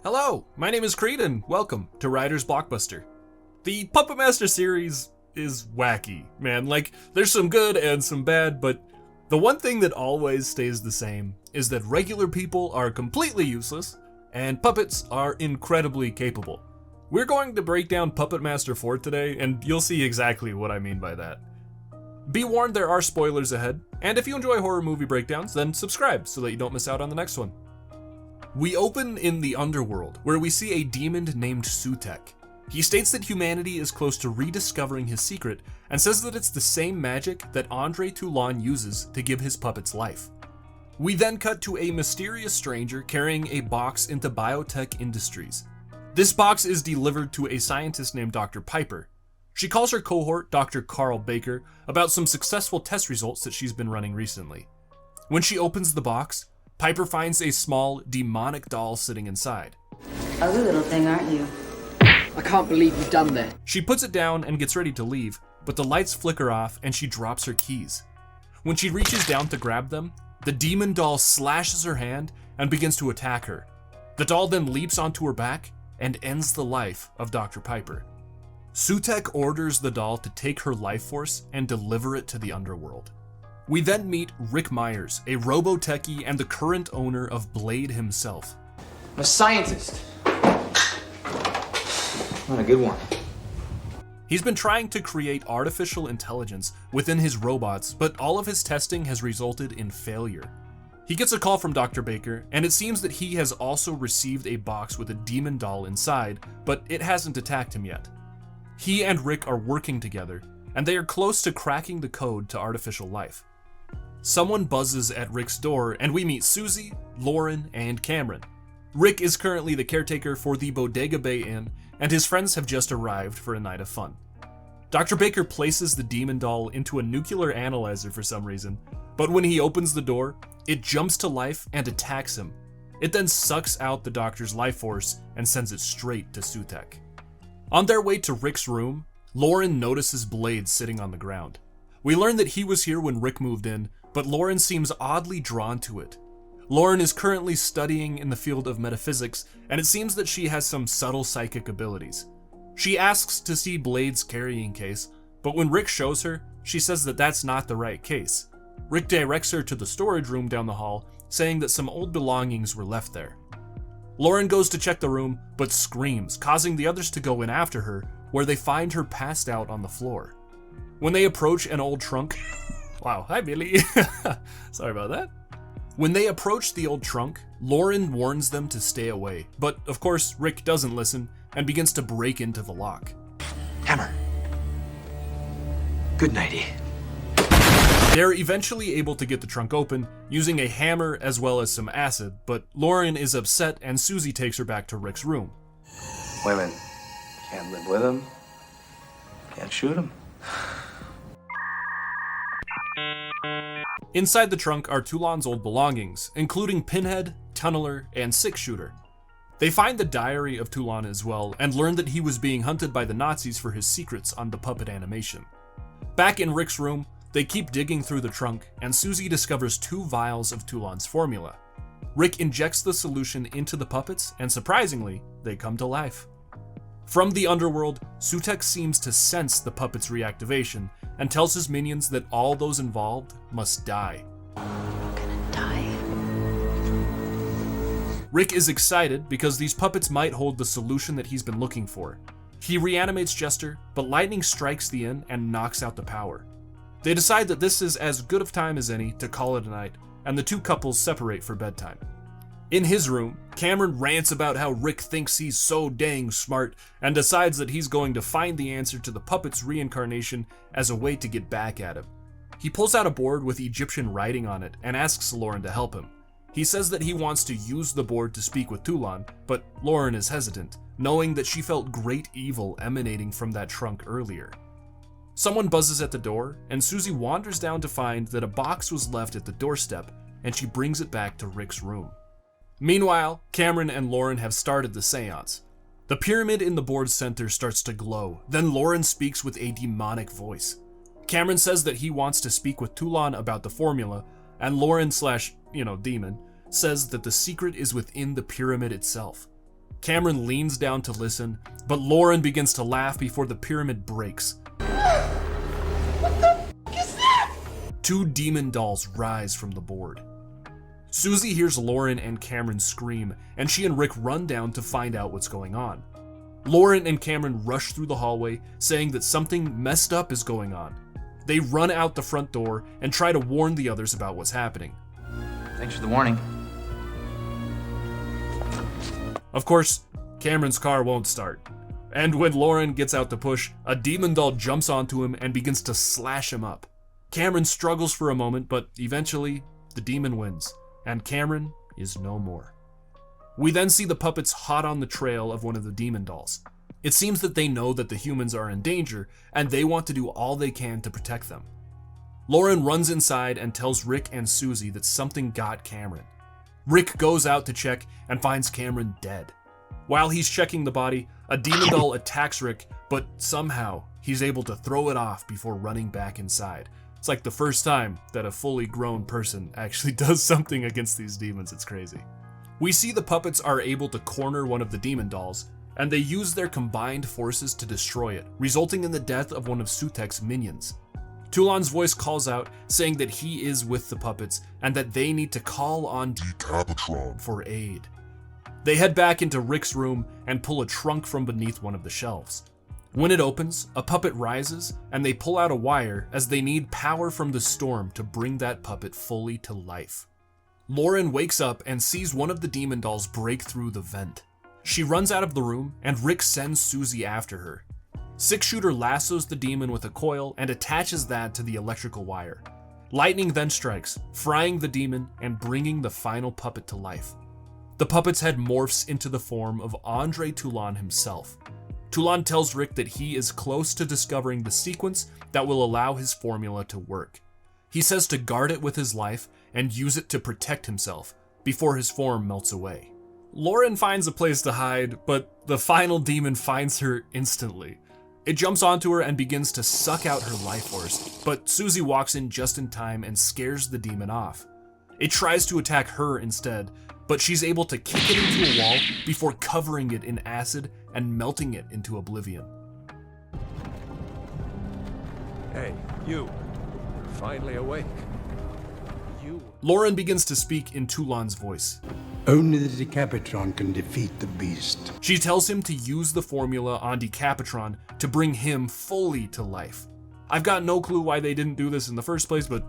Hello, my name is Creed and welcome to Ryder's Blockbuster. The Puppet Master series is wacky, man. Like, there's some good and some bad, but the one thing that always stays the same is that regular people are completely useless and puppets are incredibly capable. We're going to break down Puppet Master 4 today, and you'll see exactly what I mean by that. Be warned, there are spoilers ahead, and if you enjoy horror movie breakdowns, then subscribe so that you don't miss out on the next one. We open in the underworld, where we see a demon named Sutek. He states that humanity is close to rediscovering his secret, and says that it's the same magic that Andre Toulon uses to give his puppets life. We then cut to a mysterious stranger carrying a box into biotech industries. This box is delivered to a scientist named Dr. Piper. She calls her cohort, Dr. Carl Baker, about some successful test results that she's been running recently. When she opens the box, Piper finds a small, demonic doll sitting inside. Ugly little thing, aren't you? I can't believe you've done that. She puts it down and gets ready to leave, but the lights flicker off and she drops her keys. When she reaches down to grab them, the demon doll slashes her hand and begins to attack her. The doll then leaps onto her back and ends the life of Dr. Piper. Sutek orders the doll to take her life force and deliver it to the underworld. We then meet Rick Myers, a robo-techie and the current owner of Blade himself. I'm a scientist. Not a good one. He's been trying to create artificial intelligence within his robots, but all of his testing has resulted in failure. He gets a call from Dr. Baker, and it seems that he has also received a box with a demon doll inside, but it hasn't attacked him yet. He and Rick are working together, and they are close to cracking the code to artificial life. Someone buzzes at Rick's door, and we meet Susie, Lauren, and Cameron. Rick is currently the caretaker for the Bodega Bay Inn, and his friends have just arrived for a night of fun. Dr. Baker places the demon doll into a nuclear analyzer for some reason, but when he opens the door, it jumps to life and attacks him. It then sucks out the doctor's life force and sends it straight to Sutek. On their way to Rick's room, Lauren notices Blade sitting on the ground. We learn that he was here when Rick moved in, but Lauren seems oddly drawn to it. Lauren is currently studying in the field of metaphysics, and it seems that she has some subtle psychic abilities. She asks to see Blade's carrying case, but when Rick shows her, she says that that's not the right case. Rick directs her to the storage room down the hall, saying that some old belongings were left there. Lauren goes to check the room, but screams, causing the others to go in after her, where they find her passed out on the floor. When they approach an old trunk... Wow, hi Billy. Sorry about that. When they approach the old trunk, Lauren warns them to stay away, but of course Rick doesn't listen and begins to break into the lock. Hammer. Good nighty. They're eventually able to get the trunk open using a hammer as well as some acid, but Lauren is upset and Susie takes her back to Rick's room. Women can't live with him. Can't shoot him. Inside the trunk are Toulon's old belongings, including Pinhead, Tunneler, and Six Shooter. They find the diary of Toulon as well, and learn that he was being hunted by the Nazis for his secrets on the puppet animation. Back in Rick's room, they keep digging through the trunk, and Susie discovers 2 vials of Toulon's formula. Rick injects the solution into the puppets, and surprisingly, they come to life. From the underworld, Sutek seems to sense the puppet's reactivation, and tells his minions that all those involved must die. I'm gonna die. Rick is excited because these puppets might hold the solution that he's been looking for. He reanimates Jester, but lightning strikes the inn and knocks out the power. They decide that this is as good of time as any to call it a night, and the 2 couples separate for bedtime. In his room, Cameron rants about how Rick thinks he's so dang smart and decides that he's going to find the answer to the puppet's reincarnation as a way to get back at him. He pulls out a board with Egyptian writing on it and asks Lauren to help him. He says that he wants to use the board to speak with Toulon, but Lauren is hesitant, knowing that she felt great evil emanating from that trunk earlier. Someone buzzes at the door, and Susie wanders down to find that a box was left at the doorstep, and she brings it back to Rick's room. Meanwhile, Cameron and Lauren have started the seance. The pyramid in the board's center starts to glow, then Lauren speaks with a demonic voice. Cameron says that he wants to speak with Toulon about the formula, and Lauren / demon says that the secret is within the pyramid itself. Cameron leans down to listen, but Lauren begins to laugh before the pyramid breaks. What the f is that? 2 demon dolls rise from the board. Susie hears Lauren and Cameron scream, and she and Rick run down to find out what's going on. Lauren and Cameron rush through the hallway, saying that something messed up is going on. They run out the front door and try to warn the others about what's happening. Thanks for the warning. Of course, Cameron's car won't start. And when Lauren gets out to push, a demon doll jumps onto him and begins to slash him up. Cameron struggles for a moment, but eventually, the demon wins, and Cameron is no more. We then see the puppets hot on the trail of one of the demon dolls. It seems that they know that the humans are in danger, and they want to do all they can to protect them. Lauren runs inside and tells Rick and Susie that something got Cameron. Rick goes out to check and finds Cameron dead. While he's checking the body, a demon doll attacks Rick, but somehow he's able to throw it off before running back inside. It's like the first time that a fully grown person actually does something against these demons. It's crazy. We see the puppets are able to corner one of the demon dolls, and they use their combined forces to destroy it, resulting in the death of one of Sutek's minions. Toulon's voice calls out, saying that he is with the puppets and that they need to call on Decapitron for aid. They head back into Rick's room and pull a trunk from beneath one of the shelves. When it opens, a puppet rises and they pull out a wire as they need power from the storm to bring that puppet fully to life. Lauren wakes up and sees one of the demon dolls break through the vent. She runs out of the room and Rick sends Susie after her. Six-shooter lassos the demon with a coil and attaches that to the electrical wire. Lightning then strikes, frying the demon and bringing the final puppet to life. The puppet's head morphs into the form of Andre Toulon himself. Toulon tells Rick that he is close to discovering the sequence that will allow his formula to work. He says to guard it with his life and use it to protect himself before his form melts away. Lauren finds a place to hide, but the final demon finds her instantly. It jumps onto her and begins to suck out her life force, but Susie walks in just in time and scares the demon off. It tries to attack her instead, but she's able to kick it into a wall before covering it in acid and melting it into oblivion. Hey, you. You're finally awake. Lauren begins to speak in Toulon's voice. Only the Decapitron can defeat the beast. She tells him to use the formula on Decapitron to bring him fully to life. I've got no clue why they didn't do this in the first place, but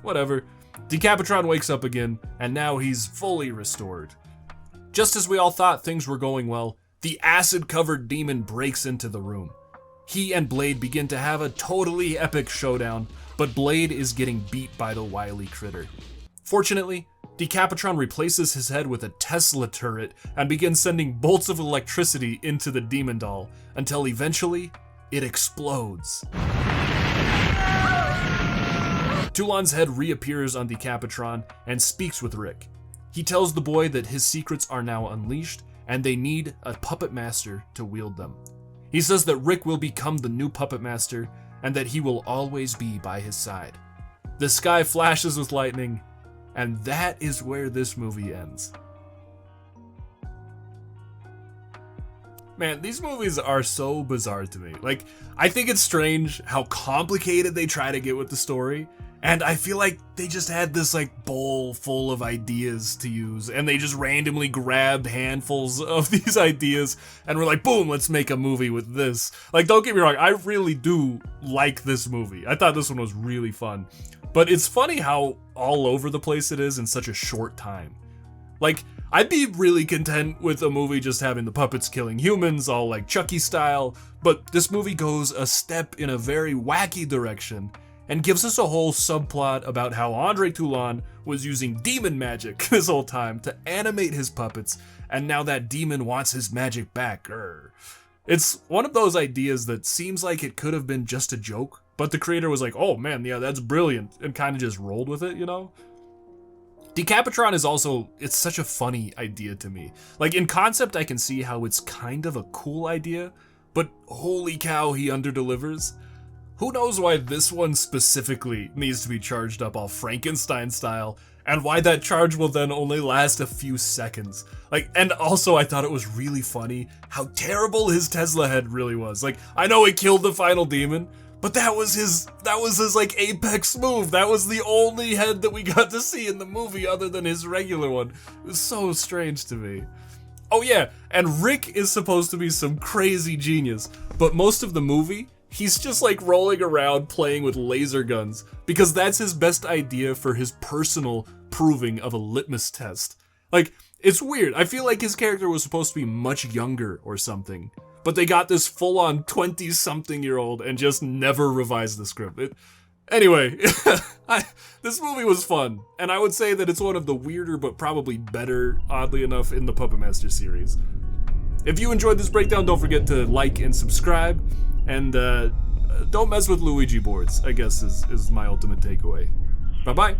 whatever. Decapitron wakes up again, and now he's fully restored. Just as we all thought things were going well, the acid-covered demon breaks into the room. He and Blade begin to have a totally epic showdown, but Blade is getting beat by the wily critter. Fortunately, Decapitron replaces his head with a Tesla turret and begins sending bolts of electricity into the demon doll, until eventually, it explodes. Toulon's head reappears on Decapitron and speaks with Rick. He tells the boy that his secrets are now unleashed and they need a puppet master to wield them. He says that Rick will become the new puppet master and that he will always be by his side. The sky flashes with lightning, and that is where this movie ends. Man, these movies are so bizarre to me. I think it's strange how complicated they try to get with the story, and I feel like they just had this bowl full of ideas to use, and they just randomly grabbed handfuls of these ideas and were like, boom, let's make a movie with this. Don't get me wrong, I really do like this movie. I thought this one was really fun. But it's funny how all over the place it is in such a short time. I'd be really content with a movie just having the puppets killing humans, all Chucky style, but this movie goes a step in a very wacky direction and gives us a whole subplot about how Andre Toulon was using demon magic this whole time to animate his puppets, and now that demon wants his magic back. It's one of those ideas that seems like it could have been just a joke, but the creator was like, oh man, yeah, that's brilliant, and kind of just rolled with it, you know? Decapitron is also, it's such a funny idea to me. In concept, I can see how it's kind of a cool idea, but holy cow, he underdelivers. Who knows why this one specifically needs to be charged up all Frankenstein style, and why that charge will then only last a few seconds. Like, and also I thought it was really funny how terrible his Tesla head really was. Like, I know it killed the final demon, but that was his like apex move. That was the only head that we got to see in the movie other than his regular one. It was so strange to me. Oh yeah, and Rick is supposed to be some crazy genius, but most of the movie, he's just like rolling around playing with laser guns because that's his best idea for his personal proving of a litmus test. Like, it's weird. I feel like his character was supposed to be much younger or something, but they got this full-on 20-something-year-old and just never revised the script. Anyway, this movie was fun, and I would say that it's one of the weirder but probably better, oddly enough, in the Puppet Master series. If you enjoyed this breakdown, don't forget to like and subscribe, and don't mess with Luigi boards, I guess is my ultimate takeaway. Bye-bye.